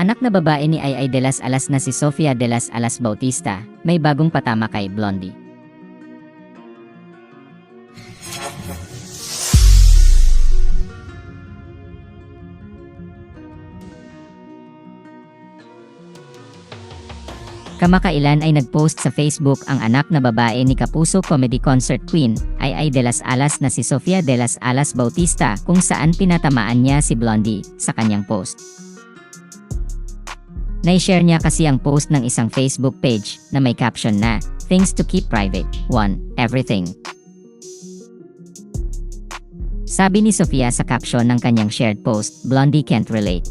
anak na babae ni Ay de las Alas na si Sofia de las Alas Bautista, may bagong patama kay Blondie. Kamakailan ay nagpost sa Facebook ang anak na babae ni Kapuso Comedy Concert Queen, Ay de las Alas na si Sofia de las Alas Bautista, kung saan pinatamaan niya si Blondie sa kanyang post. Nai-share niya kasi ang post ng isang Facebook page na may caption na, "Things to keep private, 1. Everything." Sabi ni Sofia sa caption ng kanyang shared post, "Blondie can't relate."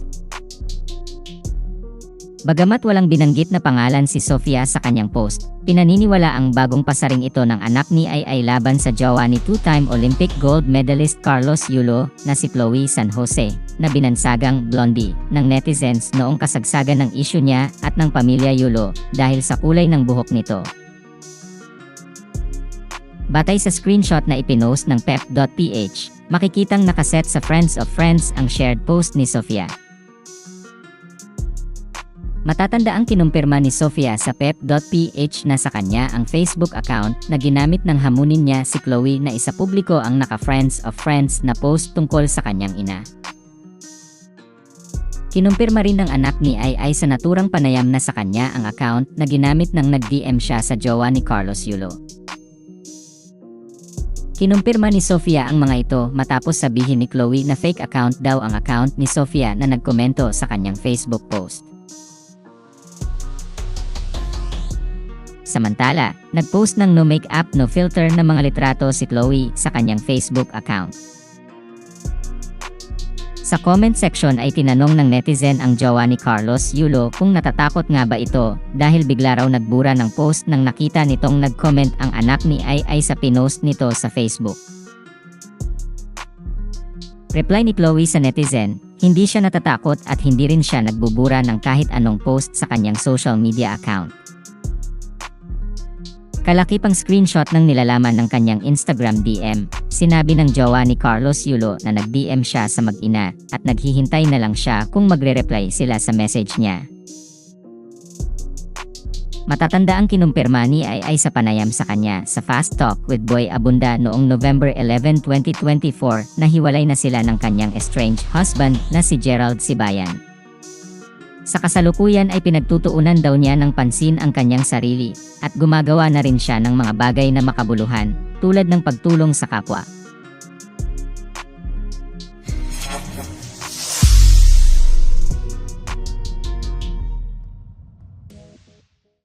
Bagamat walang binanggit na pangalan si Sofia sa kanyang post, pinaniniwala ang bagong pasaring ito ng anak ni Ay laban sa jowa ni two-time Olympic gold medalist Carlos Yulo na si Chloe San Jose, na binansagang Blondie ng netizens noong kasagsagan ng issue niya at ng pamilya Yulo dahil sa kulay ng buhok nito. Batay sa screenshot na ipinost ng pep.ph, makikitang nakaset sa Friends of Friends ang shared post ni Sofia. Matatandaang kinumpirma ni Sofia sa pep.ph na sa kanya ang Facebook account na ginamit ng hamunin niya si Chloe na isa publiko ang naka-Friends of Friends na post tungkol sa kanyang ina. Kinumpirma rin ng anak ni Ay sa naturang panayam na sa kanya ang account na ginamit nang nag-DM siya sa jowa ni Carlos Yulo. Kinumpirma ni Sofia ang mga ito matapos sabihin ni Chloe na fake account daw ang account ni Sofia na nagkomento sa kanyang Facebook post. Samantala, nag-post ng no make-up no filter na mga litrato si Chloe sa kanyang Facebook account. Sa comment section ay tinanong ng netizen ang jowa ni Carlos Yulo kung natatakot nga ba ito dahil bigla raw nagbura ng post nang nakita nitong nag-comment ang anak ni Ay sa pinost nito sa Facebook. Reply ni Chloe sa netizen, hindi siya natatakot at hindi rin siya nagbubura ng kahit anong post sa kanyang social media account. Kalakip ang screenshot ng nilalaman ng kanyang Instagram DM, sinabi ng jowa ni Carlos Yulo na nag-DM siya sa mag-ina at naghihintay na lang siya kung magre-reply sila sa message niya. Matatandaang kinumpirma ni Ay sa panayam sa kanya sa Fast Talk with Boy Abunda noong November 11, 2024 na hiwalay na sila ng kanyang estranged husband na si Gerald Sibayan. Sa kasalukuyan ay pinagtutuunan daw niya ng pansin ang kanyang sarili at gumagawa na rin siya ng mga bagay na makabuluhan tulad ng pagtulong sa kapwa.